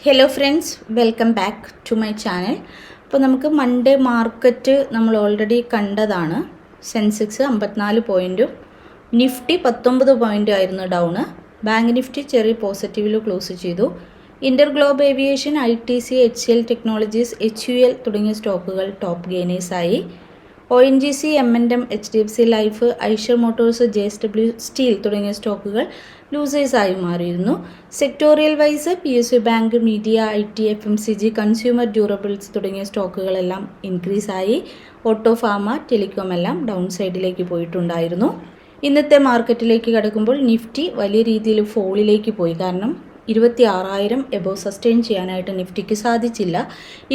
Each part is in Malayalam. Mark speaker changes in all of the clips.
Speaker 1: Hello friends, welcome back to my channel. അപ്പോൾ നമുക്ക് മൺഡേ മാർക്കറ്റ് നമ്മൾ ഓൾറെഡി കണ്ടതാണ്. സെൻസെക്സ് 54 പോയിൻറ്റും നിഫ്റ്റി 19 പോയിൻറ്റും ആയിരുന്നു ഡൗണ്. ബാങ്ക് നിഫ്റ്റി ചെറിയ പോസിറ്റീവിൽ ക്ലോസ് ചെയ്തു. InterGlobe Aviation, ITC, HCL technologies, HUL തുടങ്ങിയ സ്റ്റോക്കുകൾ ടോപ്പ് ഗെയിനേഴ്സായി. ONGC, M&M, HDFC life, Eicher Motors, JSW steel തുടങ്ങിയ സ്റ്റോക്കുകൾ ലൂസേഴ്സായി മാറിയിരുന്നു. Sectorial wise PSU bank, media, IT, FMCG, consumer durables തുടങ്ങിയ സ്റ്റോക്കുകളെല്ലാം ഇൻക്രീസായി. ഓട്ടോ, ഫാർമ, ടെലികോം എല്ലാം ഡൗൺ സൈഡിലേക്ക് പോയിട്ടുണ്ടായിരുന്നു. ഇന്നത്തെ മാർക്കറ്റിലേക്ക് കടക്കുമ്പോൾ നിഫ്റ്റി വലിയ രീതിയിൽ ഫോളിലേക്ക് പോയി. കാരണം 26,000 എബോവ് സസ്റ്റെയിൻ ചെയ്യാനായിട്ട് നിഫ്റ്റിക്ക് സാധിച്ചില്ല.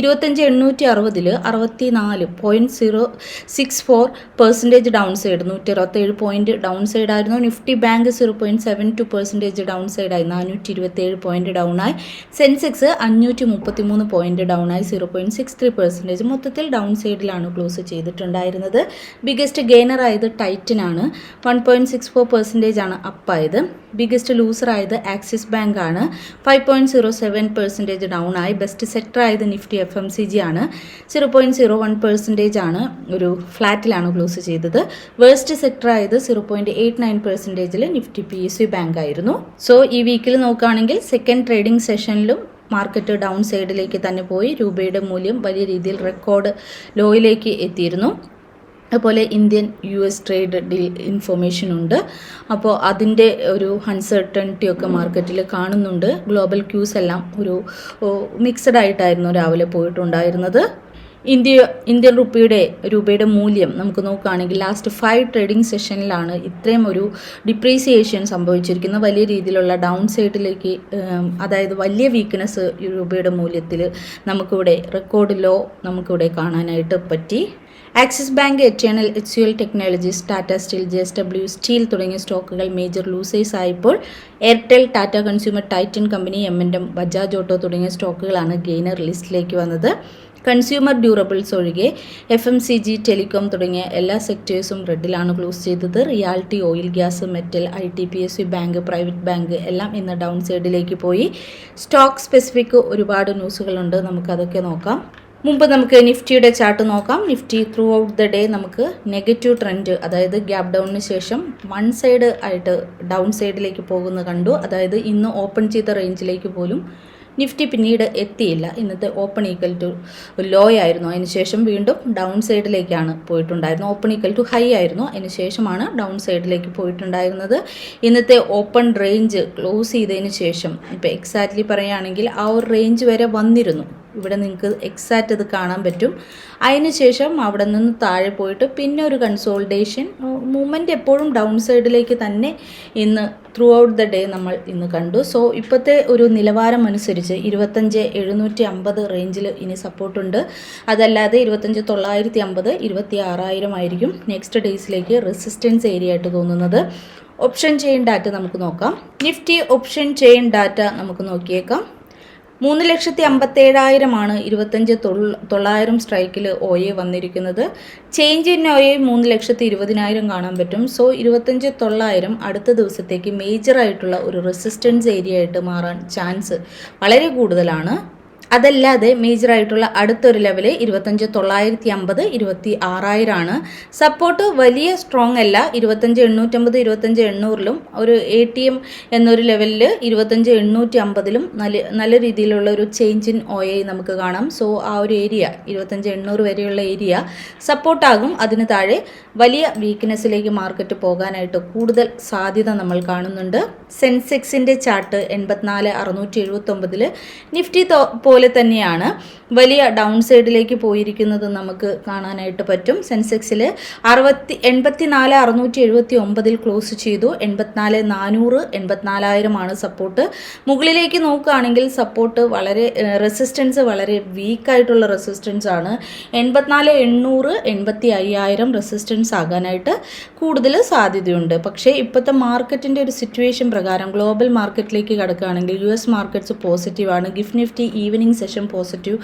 Speaker 1: 25,860 64.064% down side, 127 point down side ആയിരുന്നു. നിഫ്റ്റി ബാങ്ക് 0.72% ഡൗൺ സൈഡായി, 427 പോയിൻറ്റ് ഡൗണായി. സെൻസെക്സ് 533 പോയിൻറ്റ് ഡൗണായി, 0.63%. മൊത്തത്തിൽ ഡൗൺ സൈഡിലാണ് ക്ലോസ് ചെയ്തിട്ടുണ്ടായിരുന്നത്. ബിഗസ്റ്റ് ഗെയിനർ ആയത് ടൈറ്റനാണ്, 1.64% ആണ് അപ്പായത്. ബിഗസ്റ്റ് ലൂസർ ആയത് ആക്സിസ് ബാങ്ക് ആണ്, 5.07% ഡൗൺ ആയി. ബെസ്റ്റ് സെക്ടർ ആയത് നിഫ്റ്റി FMCG ആണ്, 0.01% ആണ് ഒരു ഫ്ലാറ്റിലാണ് ക്ലോസ് ചെയ്തത്. വേഴ്സ്റ്റ് സെക്ടർ ആയത് 0.89% നിഫ്റ്റി PSU ബാങ്ക് ആയിരുന്നു. സോ ഈ വീക്കിൽ നോക്കുകയാണെങ്കിൽ സെക്കൻഡ് ട്രേഡിംഗ് സെഷനിലും മാർക്കറ്റ് ഡൗൺ സൈഡിലേക്ക് തന്നെ പോയി. രൂപയുടെ മൂല്യം വലിയ രീതിയിൽ റെക്കോർഡ് ലോയിലേക്ക് എത്തിയിരുന്നു. അതുപോലെ Indian US trade deal information ഉണ്ട്. അപ്പോൾ അതിൻ്റെ ഒരു അൺസർട്ടനിറ്റി ഒക്കെ മാർക്കറ്റിൽ കാണുന്നുണ്ട്. ഗ്ലോബൽ ക്യൂസ് എല്ലാം ഒരു മിക്സഡ് ആയിട്ടായിരുന്നു രാവിലെ പോയിട്ടുണ്ടായിരുന്നത്. ഇന്ത്യൻ രൂപയുടെ മൂല്യം നമുക്ക് നോക്കുകയാണെങ്കിൽ ലാസ്റ്റ് 5 ട്രേഡിംഗ് സെഷനിലാണ് ഇത്രയും ഒരു ഡിപ്രീസിയേഷൻ സംഭവിച്ചിരിക്കുന്നത്. വലിയ രീതിയിലുള്ള ഡൗൺ സൈഡിലേക്ക്, അതായത് വലിയ വീക്ക്നെസ് രൂപയുടെ മൂല്യത്തിൽ നമുക്കിവിടെ റെക്കോർഡ് ലോ നമുക്കിവിടെ കാണാനായിട്ട് പറ്റി. Axis bank, HNL, HCL technologies, Tata steel, JSW steel തുടങ്ങിയ സ്റ്റോക്കുകൾ മേജർ ലൂസേഴ്സ് ആയപ്പോൾ Airtel, Tata consumer, Titan company, M&M, Bajaj auto തുടങ്ങിയ സ്റ്റോക്കുകളാണ് ഗെയിനർ ലിസ്റ്റിലേക്ക് വന്നത്. കൺസ്യൂമർ ഡ്യൂറബിൾസ് ഒഴികെ FMCG, ടെലികോം തുടങ്ങിയ എല്ലാ സെക്ടേഴ്സും റെഡിലാണ് ക്ലോസ് ചെയ്തത്. Reality, oil, gas, metal, IT, PSU bank, private bank എല്ലാം ഇന്ന് ഡൗൺ സൈഡിലേക്ക് പോയി. സ്റ്റോക്ക് സ്പെസിഫിക് ഒരുപാട് ന്യൂസുകളുണ്ട്, നമുക്കതൊക്കെ നോക്കാം. മുമ്പ് നമുക്ക് നിഫ്റ്റിയുടെ ചാർട്ട് നോക്കാം. Nifty through out the day നമുക്ക് നെഗറ്റീവ് ട്രെൻഡ്, അതായത് ഗ്യാപ് ഡൗണിന് ശേഷം വൺ സൈഡ് ആയിട്ട് ഡൗൺ സൈഡിലേക്ക് പോകുന്നത് കണ്ടു. അതായത് ഇന്ന് ഓപ്പൺ ചെയ്ത റേഞ്ചിലേക്ക് പോലും നിഫ്റ്റി പിന്നീട് എത്തിയില്ല. ഇന്നത്തെ ഓപ്പൺ ഈക്വൽ ടു ലോ ആയിരുന്നു, അതിനുശേഷം വീണ്ടും ഡൗൺ സൈഡിലേക്കാണ് പോയിട്ടുണ്ടായിരുന്നത്. ഓപ്പൺ ഈക്വൽ ടു ഹൈ ആയിരുന്നു, അതിനുശേഷമാണ് ഡൗൺ സൈഡിലേക്ക് പോയിട്ടുണ്ടായിരുന്നത്. ഇന്നത്തെ ഓപ്പൺ റേഞ്ച് ക്ലോസ് ചെയ്തതിന് ശേഷം ഇപ്പോൾ എക്സാക്ട്ലി പറയുകയാണെങ്കിൽ ആ ഒരു റേഞ്ച് വരെ വന്നിരുന്നു. ഇവിടെ നിങ്ങൾക്ക് എക്സാക്റ്റ് അത് കാണാൻ പറ്റും. അതിനുശേഷം അവിടെ നിന്ന് താഴെ പോയിട്ട് പിന്നെ ഒരു കൺസോൾട്ടേഷൻ മൂവ്മെൻറ്റ് എപ്പോഴും ഡൗൺ സൈഡിലേക്ക് തന്നെ ഇന്ന് ത്രൂ ഔട്ട് ദ ഡേ നമ്മൾ ഇന്ന് കണ്ടു. സോ ഇപ്പോഴത്തെ ഒരു നിലവാരം അനുസരിച്ച് 25,750 റേഞ്ചിൽ ഇനി സപ്പോർട്ടുണ്ട്. അതല്ലാതെ 25,950, 26,000 ആയിരിക്കും നെക്സ്റ്റ് ഡേയ്സിലേക്ക് റെസിസ്റ്റൻസ് ഏരിയ ആയിട്ട് തോന്നുന്നത്. ഓപ്ഷൻ ചെയിൻ ഡാറ്റ നമുക്ക് നോക്കാം. നിഫ്റ്റി ഓപ്ഷൻ ചെയിൻ ഡാറ്റ നമുക്ക് നോക്കിയേക്കാം. 3,57,000 ആണ് 25,900 സ്ട്രൈക്കിൽ OA വന്നിരിക്കുന്നത്. ചേഞ്ച് ഇൻ OA 3,20,000 കാണാൻ പറ്റും. സോ 25,900 അടുത്ത ദിവസത്തേക്ക് മേജറായിട്ടുള്ള ഒരു റെസിസ്റ്റൻസ് ഏരിയ ആയിട്ട് മാറാൻ ചാൻസ് വളരെ കൂടുതലാണ്. അതല്ലാതെ മേജറായിട്ടുള്ള അടുത്തൊരു ലെവല് 25,950, 26,000 ആണ്. സപ്പോർട്ട് വലിയ സ്ട്രോങ് അല്ല, 25,850, 25,800 ഒരു ATM എന്നൊരു ലെവലിൽ 25,850 നല്ല രീതിയിലുള്ള ഒരു ചേഞ്ച് ഇൻ OA നമുക്ക് കാണാം. സോ ആ ഒരു ഏരിയ 25,800 വരെയുള്ള ഏരിയ സപ്പോർട്ടാകും. അതിന് താഴെ വലിയ വീക്ക്നെസ്സിലേക്ക് മാർക്കറ്റ് പോകാനായിട്ട് കൂടുതൽ സാധ്യത നമ്മൾ കാണുന്നുണ്ട്. സെൻസെക്സിൻ്റെ ചാർട്ട് 84,679 നിഫ്റ്റി പോലെ തന്നെയാണ് വലിയ ഡൗൺ സൈഡിലേക്ക് പോയിരിക്കുന്നത് നമുക്ക് കാണാനായിട്ട് പറ്റും. സെൻസെക്സിൽ 84,679 ക്ലോസ് ചെയ്തു. 84,400, 84,000 ആണ് സപ്പോർട്ട്. മുകളിലേക്ക് നോക്കുകയാണെങ്കിൽ സപ്പോർട്ട് വളരെ റെസിസ്റ്റൻസ് വളരെ വീക്കായിട്ടുള്ള റെസിസ്റ്റൻസ് ആണ്. 84,800, 85,000 റെസിസ്റ്റൻസ് ആകാനായിട്ട് കൂടുതൽ സാധ്യതയുണ്ട്. പക്ഷേ ഇപ്പോഴത്തെ മാർക്കറ്റിൻ്റെ ഒരു സിറ്റുവേഷൻ പ്രകാരം ഗ്ലോബൽ മാർക്കറ്റിലേക്ക് കിടക്കുകയാണെങ്കിൽ US മാർക്കറ്റ്സ് പോസിറ്റീവാണ്. Gift Nifty evening opening session positive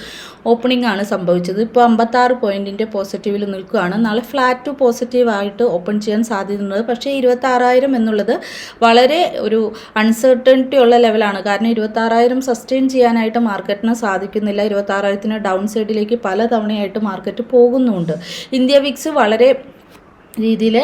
Speaker 1: opening ആണ് സംഭവിച്ചത്. ഇപ്പോൾ 56 പോയിൻറ്റിൻ്റെ പോസിറ്റീവിൽ നിൽക്കുകയാണ്. നാളെ ഫ്ലാറ്റ് ടു പോസിറ്റീവായിട്ട് ഓപ്പൺ ചെയ്യാൻ സാധ്യതയുണ്ട്. പക്ഷേ 26,000 എന്നുള്ളത് വളരെ ഒരു അൺസർട്ടനിറ്റി ഉള്ള ലെവലാണ്. കാരണം 26,000 സസ്റ്റെയിൻ ചെയ്യാനായിട്ട് മാർക്കറ്റിന് സാധിക്കുന്നില്ല. 26,000 ഡൗൺ സൈഡിലേക്ക് പല തവണയായിട്ട് മാർക്കറ്റ് പോകുന്നുമുണ്ട്. ഇന്ത്യ വിക്സ് വളരെ രീതിയിൽ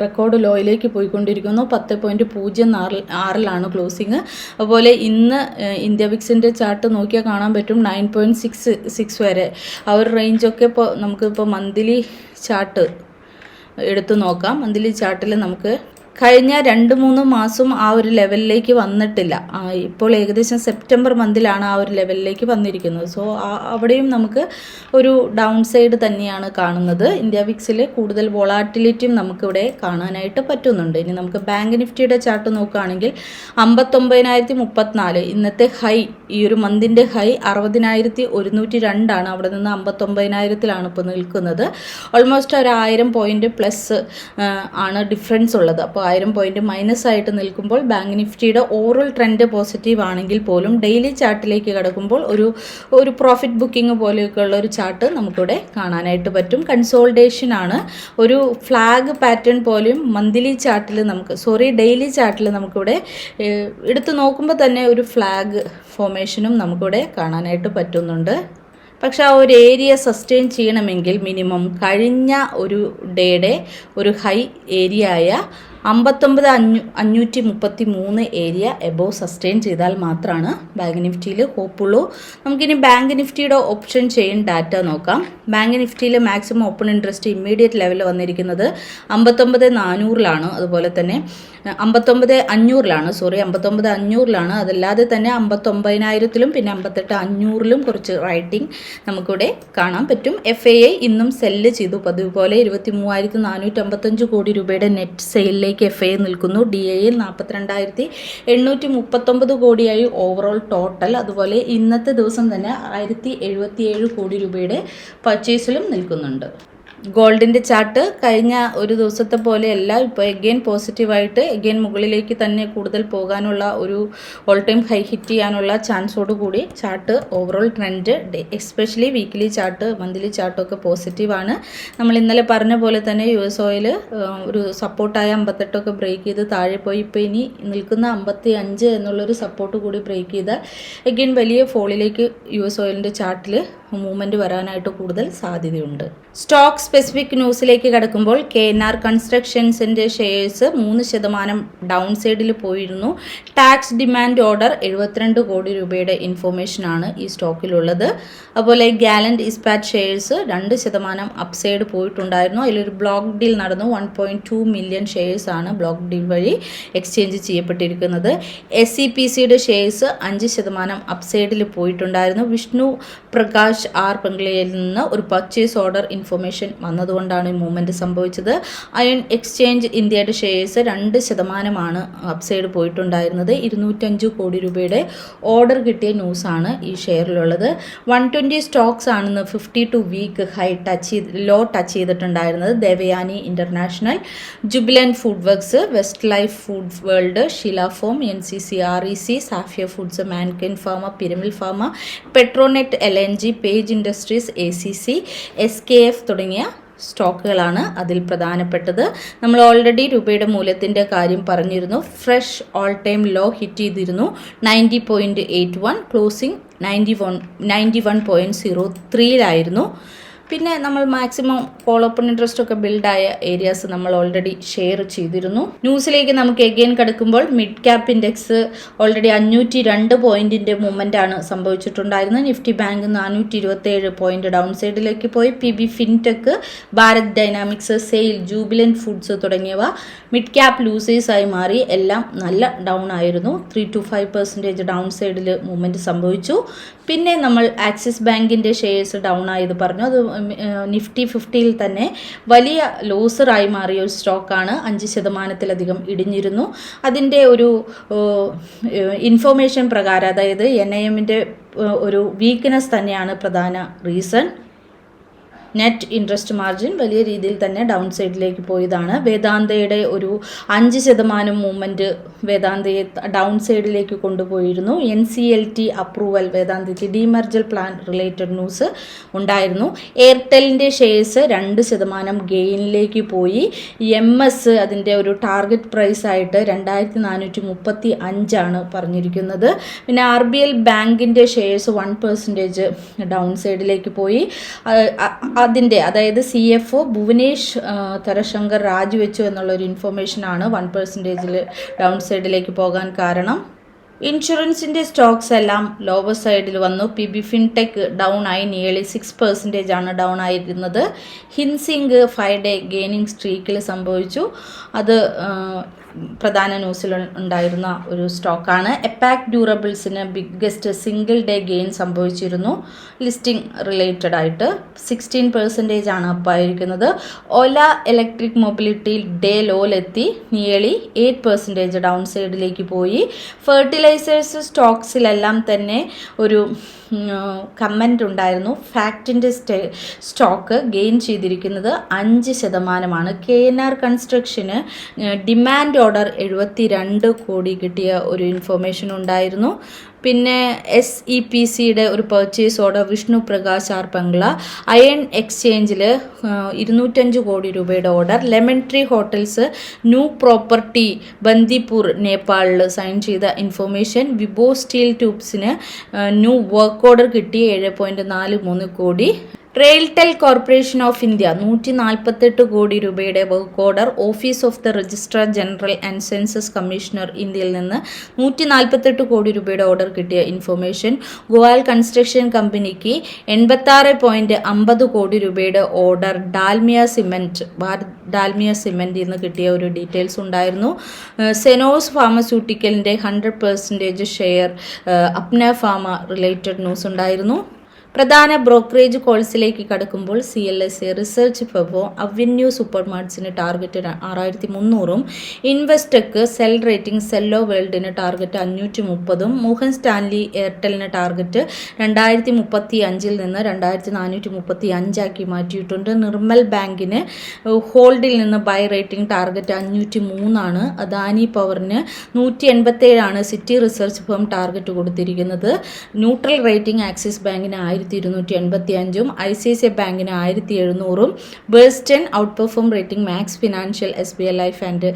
Speaker 1: റെക്കോർഡ് ലോയിലേക്ക് പോയിക്കൊണ്ടിരിക്കുന്നു. 10.06 ക്ലോസിങ്. അതുപോലെ ഇന്ന് ഇന്ത്യ വിക്സിൻ്റെ ചാർട്ട് നോക്കിയാൽ കാണാൻ പറ്റും 9.66 വരെ ആ ഒരു റേഞ്ചൊക്കെ. ഇപ്പോൾ നമുക്കിപ്പോൾ മന്ത്ലി ചാർട്ട് എടുത്തു നോക്കാം. മന്ത്ലി ചാർട്ടിൽ നമുക്ക് കഴിഞ്ഞ 2-3 മാസം ആ ഒരു ലെവലിലേക്ക് വന്നിട്ടില്ല. ഇപ്പോൾ ഏകദേശം സെപ്റ്റംബർ മന്തിലാണ് ആ ഒരു ലെവലിലേക്ക് വന്നിരിക്കുന്നത്. സോ അവിടെയും നമുക്ക് ഒരു ഡൗൺ സൈഡ് തന്നെയാണ് കാണുന്നത്. ഇന്ത്യ വിക്സിൽ കൂടുതൽ വോളാറ്റിലിറ്റിയും നമുക്കിവിടെ കാണാനായിട്ട് പറ്റുന്നുണ്ട്. ഇനി നമുക്ക് ബാങ്ക് നിഫ്റ്റിയുടെ ചാർട്ട് നോക്കുകയാണെങ്കിൽ 59,034 ഇന്നത്തെ ഹൈ, ഈ ഒരു മന്തിൻ്റെ ഹൈ 60,102 അവിടെ നിന്ന് 59,000 ഇപ്പോൾ നിൽക്കുന്നത്. ഓൾമോസ്റ്റ് ഒരു 1000 പോയിൻറ്റ് പ്ലസ് ആണ് ഡിഫറൻസ് ഉള്ളത്. അപ്പോൾ 1000 പോയിൻറ്റ് മൈനസ് ആയിട്ട് നിൽക്കുമ്പോൾ ബാങ്ക് നിഫ്റ്റിയുടെ ഓവറോൾ ട്രെൻഡ് പോസിറ്റീവ് ആണെങ്കിൽ പോലും ഡെയിലി ചാർട്ടിലേക്ക് കിടക്കുമ്പോൾ ഒരു പ്രോഫിറ്റ് ബുക്കിംഗ് പോലെയൊക്കെയുള്ള ഒരു ചാർട്ട് നമുക്കിവിടെ കാണാനായിട്ട് പറ്റും. കൺസോൾട്ടേഷൻ ആണ്. ഒരു ഫ്ലാഗ് പാറ്റേൺ പോലെയും മന്ത്ലി ചാർട്ടിൽ ഡെയിലി ചാർട്ടിൽ നമുക്കിവിടെ എടുത്ത് നോക്കുമ്പോൾ തന്നെ ഒരു ഫ്ലാഗ് ഫോർമേഷനും നമുക്കിവിടെ കാണാനായിട്ട് പറ്റുന്നുണ്ട്. പക്ഷെ ആ ഒരു ഏരിയ സസ്റ്റെയിൻ ചെയ്യണമെങ്കിൽ മിനിമം കഴിഞ്ഞ ഒരു ഡേയുടെ ഒരു ഹൈ ഏരിയ ആയ 59,533 ഏരിയ എബോവ് സസ്റ്റെയിൻ ചെയ്താൽ മാത്രമാണ് ബാങ്ക് നിഫ്റ്റിയിൽ ഹോപ്പുള്ളൂ. നമുക്കിനി ബാങ്ക് നിഫ്റ്റിയുടെ ഓപ്ഷൻ ചെയിൻ ഡാറ്റ നോക്കാം. ബാങ്ക് നിഫ്റ്റിയിൽ മാക്സിമം ഓപ്പൺ ഇൻട്രസ്റ്റ് ഇമ്മീഡിയറ്റ് ലെവലിൽ വന്നിരിക്കുന്നത് 59,400 അതുപോലെ തന്നെ 59,500 അതല്ലാതെ തന്നെ 59,000 പിന്നെ 58,500 കുറച്ച് റൈറ്റിംഗ് നമുക്കിവിടെ കാണാൻ പറ്റും. FII ഇന്നും സെല്ല് ചെയ്തു. പതിവ് പോലെ 23,455 കോടി രൂപയുടെ നെറ്റ് സെയിലിലേക്ക് FII നിൽക്കുന്നു. DII 42,839 കോടിയായി ഓവറോൾ ടോട്ടൽ. അതുപോലെ ഇന്നത്തെ ദിവസം തന്നെ 1,077 കോടി രൂപയുടെ പർച്ചേസിലും നിൽക്കുന്നുണ്ട്. ഗോൾഡിൻ്റെ ചാർട്ട് കഴിഞ്ഞ ഒരു ദിവസത്തെ പോലെയല്ല, ഇപ്പോൾ എഗെയിൻ പോസിറ്റീവായിട്ട് എഗെയിൻ മുകളിലേക്ക് തന്നെ കൂടുതൽ പോകാനുള്ള ഒരു ഓൾ ടൈം ഹൈ ഹിറ്റ് ചെയ്യാനുള്ള ചാൻസോട് കൂടി chart overall trend especially weekly chart monthly ചാർട്ടൊക്കെ പോസിറ്റീവാണ്. നമ്മൾ ഇന്നലെ പറഞ്ഞ പോലെ തന്നെ US ഓയിൽ ഒരു സപ്പോർട്ടായ 58 ബ്രേക്ക് ചെയ്ത് താഴെ പോയി. ഇപ്പോൾ ഇനി നിൽക്കുന്ന 55 എന്നുള്ളൊരു സപ്പോർട്ട് കൂടി ബ്രേക്ക് ചെയ്താൽ എഗെയിൻ വലിയ ഫോളിലേക്ക് US ഓയിലിൻ്റെ ചാർട്ടിൽ മൂവ്മെൻറ്റ് വരാനായിട്ട് കൂടുതൽ സാധ്യതയുണ്ട്. സ്റ്റോക്ക് സ്പെസിഫിക് ന്യൂസിലേക്ക് കടക്കുമ്പോൾ KNR കൺസ്ട്രക്ഷൻസിൻ്റെ ഷെയർസ് 3% ഡൗൺ സൈഡിൽ പോയിരുന്നു. ടാക്സ് ഡിമാൻഡ് ഓർഡർ 72 കോടി രൂപയുടെ ഇൻഫോർമേഷനാണ് ഈ സ്റ്റോക്കിലുള്ളത്. അതുപോലെ ഗാലന്റ് ഇസ്പാറ്റ് ഷെയർസ് 2% അപ്സൈഡ് പോയിട്ടുണ്ടായിരുന്നു. അതിലൊരു ബ്ലോക്ക് ഡീൽ നടന്നു. 1.2 മില്യൺ ഷെയർസാണ് ബ്ലോക്ക് ഡീൽ വഴി എക്സ്ചേഞ്ച് ചെയ്യപ്പെട്ടിരിക്കുന്നത്. SEPCയുടെ ഷെയർസ് 5% അപ്സൈഡിൽ പോയിട്ടുണ്ടായിരുന്നു. വിഷ്ണു പ്രകാശ് R ബംഗ്ലയിൽ നിന്ന് ഒരു പർച്ചേസ് ഓർഡർ ഇൻഫർമേഷൻ വന്നതുകൊണ്ടാണ് ഈ മൂവ്മെൻറ്റ് സംഭവിച്ചത്. അയൺ എക്സ്ചേഞ്ച് ഇന്ത്യയുടെ ഷെയർസ് 2% അപ്സൈഡ് പോയിട്ടുണ്ടായിരുന്നത്. 205 കോടി രൂപയുടെ ഓർഡർ കിട്ടിയ ന്യൂസാണ് ഈ ഷെയറിലുള്ളത്. 120 സ്റ്റോക്സ് ആണെന്ന് 52 വീക്ക് ഹൈ ലോ ടച്ച് ചെയ്തിട്ടുണ്ടായിരുന്നത്. Devyani International, Jubilant Food Works, West Life Food World, Sheela Foam, NCC REC, Sapphire Foods, Mankind Pharma, Piramal Pharma, Petronet LNG, Page Industries, ACC, SKF തുടങ്ങിയ സ്റ്റോക്കുകളാണ് അതിൽ പ്രധാനപ്പെട്ടത്. നമ്മൾ ഓൾറെഡി രൂപയുടെ മൂല്യത്തിൻ്റെ കാര്യം പറഞ്ഞിരുന്നു. Fresh all time low hit ചെയ്തിരുന്നു. 90.81, ക്ലോസിംഗ് 91.03 പിന്നെ നമ്മൾ മാക്സിമം കോൾ ഓപ്പൺ ഇൻട്രസ്റ്റ് ഒക്കെ ബിൽഡായ ഏരിയാസ് നമ്മൾ ഓൾറെഡി ഷെയർ ചെയ്തിരുന്നു. ന്യൂസിലേക്ക് നമുക്ക് എഗെയിൻ കടക്കുമ്പോൾ മിഡ് ക്യാപ്പ് ഇൻഡെക്സ് ഓൾറെഡി 502 പോയിന്റിൻ്റെ മൂവ്മെൻ്റാണ് സംഭവിച്ചിട്ടുണ്ടായിരുന്നത്. നിഫ്റ്റി ബാങ്ക് 427 പോയിന്റ് ഡൗൺ സൈഡിലേക്ക് പോയി. PB fintech, Bharat Dynamics, SAIL, Jubilant Foods തുടങ്ങിയവ മിഡ് ക്യാപ്പ് ലൂസേഴ്സായി മാറി. എല്ലാം നല്ല ഡൗൺ ആയിരുന്നു. 3-5% ഡൗൺ സൈഡിൽ മൂവ്മെൻറ്റ് സംഭവിച്ചു. പിന്നെ നമ്മൾ ആക്സിസ് ബാങ്കിൻ്റെ ഷെയർസ് ഡൗൺ ആയത് പറഞ്ഞു. അത് നിഫ്റ്റി 50യിൽ തന്നെ വലിയ ലോസറായി മാറിയ ഒരു സ്റ്റോക്കാണ്. 5%-ലധികം ഇടിഞ്ഞിരുന്നു. അതിൻ്റെ ഒരു ഇൻഫോർമേഷൻ പ്രകാരം, അതായത് NIMൻ്റെ ഒരു വീക്ക്നെസ് തന്നെയാണ് പ്രധാന റീസൺ. നെറ്റ് ഇൻട്രസ്റ്റ് മാർജിൻ വലിയ രീതിയിൽ തന്നെ ഡൗൺ സൈഡിലേക്ക് പോയതാണ്. വേദാന്തയുടെ ഒരു 5% മൂവ്മെൻറ്റ് വേദാന്തയെ ഡൗൺ സൈഡിലേക്ക് കൊണ്ടുപോയിരുന്നു. NCLT അപ്രൂവൽ, വേദാന്തയ്ക്ക് ഡീമർജൽ പ്ലാൻ റിലേറ്റഡ് ന്യൂസ് ഉണ്ടായിരുന്നു. എയർടെലിൻ്റെ ഷെയർസ് 2% ഗെയിനിലേക്ക് പോയി. MS അതിൻ്റെ ഒരു ടാർഗറ്റ് പ്രൈസ് ആയിട്ട് 2435 പറഞ്ഞിരിക്കുന്നത്. പിന്നെ RBL ബാങ്കിൻ്റെ ഷെയർസ് 1% ഡൗൺ സൈഡിലേക്ക് പോയി. അതിൻ്റെ അതായത് CFO ഭുവനേഷ് തരശങ്കർ രാജിവെച്ചു എന്നുള്ളൊരു ഇൻഫർമേഷനാണ് 1% ഡൗൺ സൈഡിലേക്ക് പോകാൻ കാരണം. ഇൻഷുറൻസിൻ്റെ സ്റ്റോക്സ് എല്ലാം ലോവർ സൈഡിൽ വന്നു. PB ഫിൻടെക് ഡൗൺ ആയി, നിയർലി 6% ആണ് ഡൗൺ ആയിരുന്നത്. ഹിൻസിംഗ് 5-day ഗെയിനിങ് സ്ട്രീക്കിൽ സംഭവിച്ചു. അത് പ്രധാന ന്യൂസിൽ ഉണ്ടായിരുന്ന ഒരു സ്റ്റോക്കാണ്. എപാക് ഡ്യൂറബിൾസിന് ബിഗ്ഗസ്റ്റ് സിംഗിൾ ഡേ ഗെയിൻ സംഭവിച്ചിരുന്നു. ലിസ്റ്റിംഗ് റിലേറ്റഡ് ആയിട്ട് 16% ആണ് അപ്പായിരിക്കുന്നത്. ഓല ഇലക്ട്രിക് മൊബിലിറ്റി ഡേ ലോയിലെത്തി, നിയർലി 8% ഡൗൺ സൈഡിലേക്ക് പോയി. ഫെർട്ടിലൈസേഴ്സ് സ്റ്റോക്സിലെല്ലാം തന്നെ ഒരു കമൻ്റ് ഉണ്ടായിരുന്നു. ഫാക്റ്റിൻ്റെ സ്റ്റോക്ക് ഗെയിൻ ചെയ്തിരിക്കുന്നത് 5%. KNR കൺസ്ട്രക്ഷന് ഡിമാൻഡ് ഓർഡർ 72 കോടി കിട്ടിയ ഒരു ഇൻഫർമേഷൻ ഉണ്ടായിരുന്നു. പിന്നെ SEPCയുടെ ഒരു purchase order Vishnu Prakash R Punglia. Iron എക്സ്ചേഞ്ചിൽ 205 കോടി രൂപയുടെ order. Lemon Tree Hotels new property Bandipur നേപ്പാളിൽ സൈൻ ചെയ്ത ഇൻഫർമേഷൻ. വിബോ സ്റ്റീൽ ട്യൂബ്സിന് ന്യൂ വർക്ക് ഓർഡർ കിട്ടി 7.43 കോടി. റെയിൽടെൽ കോർപ്പറേഷൻ ഓഫ് ഇന്ത്യ 148 കോടി രൂപയുടെ work order. Office of the registrar general and census commissioner ഇന്ത്യയിൽ നിന്ന് 148 കോടി രൂപയുടെ ഓർഡർ കിട്ടിയ ഇൻഫർമേഷൻ. ഗോവാൽ കൺസ്ട്രക്ഷൻ കമ്പനിക്ക് 86.50 കോടി രൂപയുടെ ഓർഡർ ഡാൽമിയ സിമെൻറ്റിൽ നിന്ന് കിട്ടിയ ഒരു ഡീറ്റെയിൽസ് ഉണ്ടായിരുന്നു. സെനോസ് ഫാർമസ്യൂട്ടിക്കലിൻ്റെ 100% share Apna pharma related news ഉണ്ടായിരുന്നു. പ്രധാന ബ്രോക്കറേജ് കോൾസിലേക്ക് കടക്കുമ്പോൾ CLSA റിസർച്ച് ഫെബോ അവന്യൂ സൂപ്പർമാർട്സിന് ടാർഗറ്റ് 6300-ഉം ഇൻവെസ്റ്റക്ക് സെൽ റേറ്റിംഗ് സെല്ലോ വേൾഡിന് ടാർഗറ്റ് 530-ഉം മോഹൻ സ്റ്റാൻലി എയർടെലിന് ടാർഗറ്റ് 2035 നിന്ന് 2435 ആക്കി മാറ്റിയിട്ടുണ്ട്. നിർമ്മൽ ബാങ്കിന് ഹോൾഡിൽ നിന്ന് ബൈ റേറ്റിംഗ് ടാർഗറ്റ് 503 അദാനി പവറിന് 187 സിറ്റി റിസർച്ച് ഫേം ടാർഗറ്റ് കൊടുത്തിരിക്കുന്നത്. ന്യൂട്രൽ റേറ്റിംഗ് ആക്സിസ് ബാങ്കിന് 1285-ഉം ICICI ബാങ്കിന് 1700-ഉം. Bernstein outperform rating Max financial SBI life and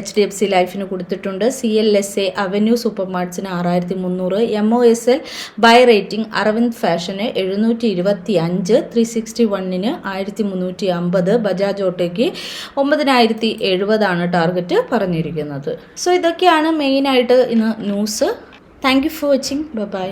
Speaker 1: HDFC ലൈഫിന് കൊടുത്തിട്ടുണ്ട്. CLSA അവന്യൂ സൂപ്പർമാർട്സിന് 6300. MOSL ബൈ റേറ്റിംഗ് അരവിന്ദ് ഫാഷന് 725, 361-ന് 1350. ബജാജ് ഓട്ടോയ്ക്ക് 9070 ടാർഗറ്റ് പറഞ്ഞിരിക്കുന്നത്. സോ ഇതൊക്കെയാണ് മെയിനായിട്ട് ഇന്ന് news. Thank you for watching. By.